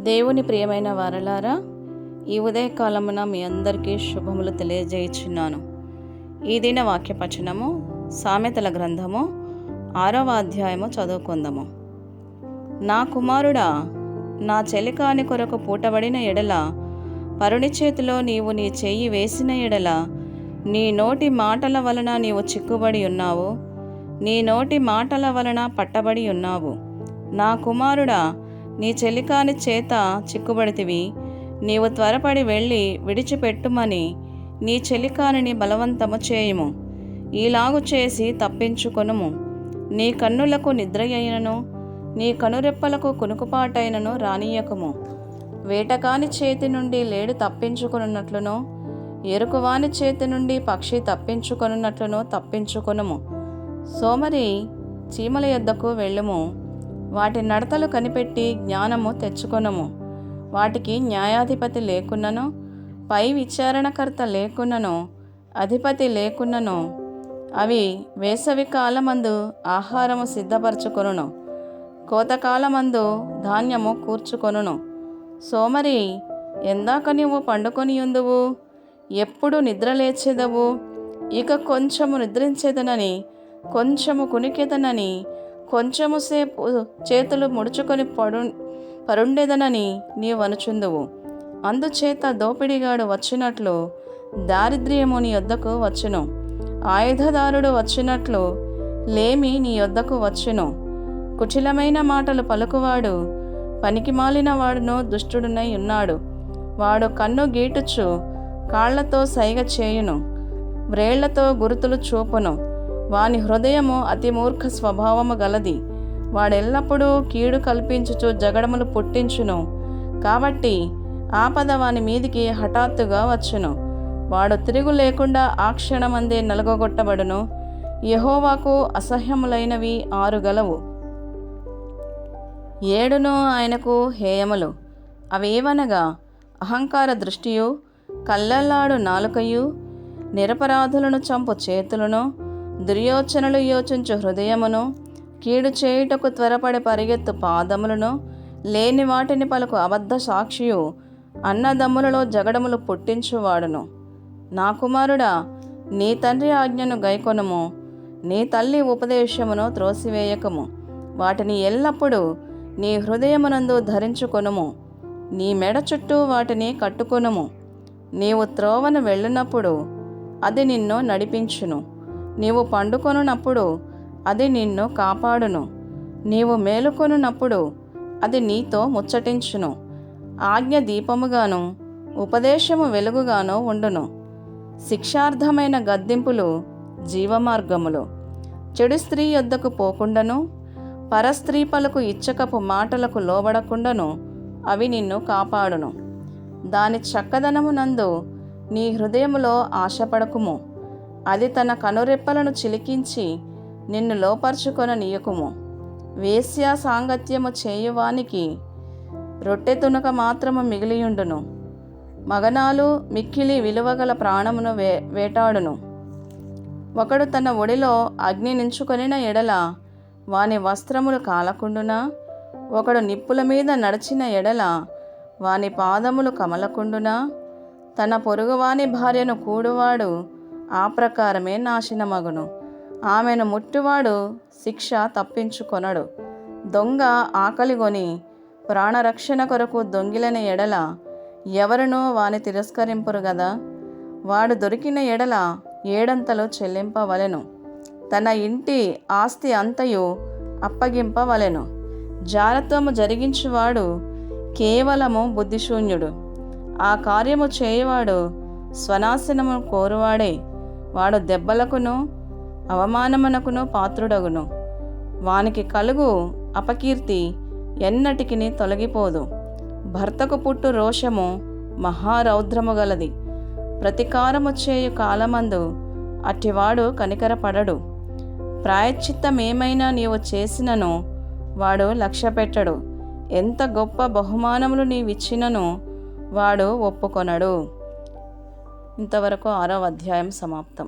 దేవుని ప్రియమైన వారలారా, ఈ ఉదయకాలమున మీ అందరికీ శుభములు తెలియజేయుచున్నాను. ఈ దిన వాక్యపచనము సామెతల గ్రంథము 6వ అధ్యాయము చదువుకుందాము. నా కుమారుడా, నా చెలికాని కొరకు పూటబడిన ఎడల, పరుని చేతిలో నీవు నీ చెయ్యి వేసిన ఎడల, నీ నోటి మాటల వలన నీవు చిక్కుబడి ఉన్నావు, నీ నోటి మాటల వలన పట్టబడి ఉన్నావు. నా కుమారుడా, నీ చెలికాని చేత చిక్కుబడితివి. నీవు త్వరపడి వెళ్ళి విడిచిపెట్టుమని నీ చెలికానిని బలవంతము చేయుము. ఈలాగు చేసి తప్పించుకొనుము. నీ కన్నులకు నిద్రయైనను, నీ కనురెప్పలకు కునుకుపాటైనను రానియకుము. వేటకాని చేతి నుండి లేడి తప్పించుకొనున్నట్లును, ఎరుకువాని చేతి నుండి పక్షి తప్పించుకొనున్నట్లును తప్పించుకొనుము. సోమరి చీమల యొద్దకు వెళ్ళుము. వాటి నడతలు కనిపెట్టి జ్ఞానము తెచ్చుకొనుము. వాటికి న్యాయాధిపతి లేకున్నను, పై విచారణకర్త లేకున్నను, అధిపతి లేకున్నను, అవి వేసవి కాలమందు ఆహారము సిద్ధపరచుకొనును, కోతకాలమందు ధాన్యము కూర్చుకొనును. సోమరి, ఎందాక నీవు పండుకొని ఉందువు? ఎప్పుడు నిద్రలేచెదవు? ఇక కొంచెము నిద్రించేదనని, కొంచెము కునికెదనని, కొంచెము సేపు చేతులు ముడుచుకొని పరుండెదనని నీవనుచుందువు. అందుచేత దోపిడిగాడు వచ్చినట్లు దారిద్ర్యము నీ యొద్దకు వచ్చును, ఆయుధదారుడు వచ్చినట్లు లేమి నీ యొద్దకు వచ్చును. కుటిలమైన మాటలు పలుకువాడు పనికిమాలిన వాడును దుష్టుడునై ఉన్నాడు. వాడు కన్ను గీటుచు కాళ్లతో సైగ చేయును, వ్రేళ్లతో గురుతులు చూపును. వాని హృదయము అతి మూర్ఖ స్వభావము గలది. వాడెల్లప్పుడూ కీడు కల్పించుచు జగడములు పుట్టించును. కాబట్టి ఆపద వాని మీదికి హఠాత్తుగా వచ్చును. వాడు తిరుగు లేకుండా ఆ క్షణమందే నలుగగొట్టబడును. యెహోవాకు అసహ్యములైనవి 6 గలవు, 7 ఆయనకు హేయములు. అవేవనగా అహంకార దృష్టియు, కళ్ళల్లాడు నాలుకయు, నిరపరాధులను చంపు చేతులను, దుర్యోచనలు యోచించు హృదయమును, కీడు చేయుటకు త్వరపడి పరిగెత్తు పాదములను, లేని వాటిని పలుకు అబద్ధ సాక్షియు, అన్నదమ్ములలో జగడములు పుట్టించువాడును. నా కుమారుడా, నీ తండ్రి ఆజ్ఞను గైకొనుము, నీ తల్లి ఉపదేశమును త్రోసివేయకము. వాటిని ఎల్లప్పుడూ నీ హృదయమునందు ధరించుకొనుము, నీ మెడ చుట్టూ వాటిని కట్టుకొనుము. నీవు త్రోవను వెళ్ళినప్పుడు అది నిన్ను నడిపించును, నీవు పండుకొనున్నప్పుడు అది నిన్ను కాపాడును, నీవు మేలుకొనున్నప్పుడు అది నీతో ముచ్చటించును. ఆజ్ఞ దీపముగాను, ఉపదేశము వెలుగుగాను ఉండును. శిక్షార్థమైన గద్దింపులు జీవమార్గములు. చెడు స్త్రీ యొద్దకు పోకుండాను, పరస్త్రీ పలుకు ఇచ్చకపు మాటలకు లోబడకుండాను అవి నిన్ను కాపాడును. దాని చక్కదనమునందు నీ హృదయములో ఆశపడకుము. అది తన కనురెప్పలను చిలికించి నిన్ను లోపర్చుకొననీయకుము. వేశ్య సాంగత్యము చేయువానికి రొట్టె తునక మాత్రము మిగిలియుండును. మగనాలు మిక్కిలి విలువగల ప్రాణమును వేటాడును. ఒకడు తన ఒడిలో అగ్ని నించుకొనిన ఎడల వాని వస్త్రములు కాలకుండునా? ఒకడు నిప్పుల మీద నడిచిన ఎడల వాని పాదములు కమలకుండునా? తన పొరుగువాని భార్యను కూడువాడు ఆ ప్రకారమే నాశనమగును. ఆమెను ముట్టువాడు శిక్ష తప్పించుకొనడు. దొంగ ఆకలిగొని ప్రాణరక్షణ కొరకు దొంగిలిన ఎడల ఎవరునూ వాని తిరస్కరింపురు గదా. వాడు దొరికిన ఎడల 7 చెల్లింపవలెను. తన ఇంటి ఆస్తి అంతయు అప్పగింపవలెను. జారత్వము జరిగించువాడు కేవలము బుద్ధిశూన్యుడు. ఆ కార్యము చేయువాడు స్వనాశనము కోరువాడే. వాడు దెబ్బలకును అవమానమునకును పాత్రుడగును. వానికి కలుగు అపకీర్తి ఎన్నటికిని తొలగిపోదు. భర్తకు పుట్టు రోషము మహారౌద్రము గలది. ప్రతీకారము చేయు కాలమందు అట్టివాడు కనికరపడడు. ప్రాయశ్చిత్తమేమైనా నీవు చేసినను వాడు లక్ష్యపెట్టడు. ఎంత గొప్ప బహుమానములు నీవిచ్చినను వాడు ఒప్పుకొనడు. ఇంతవరకు 6వ అధ్యాయం సమాప్తం.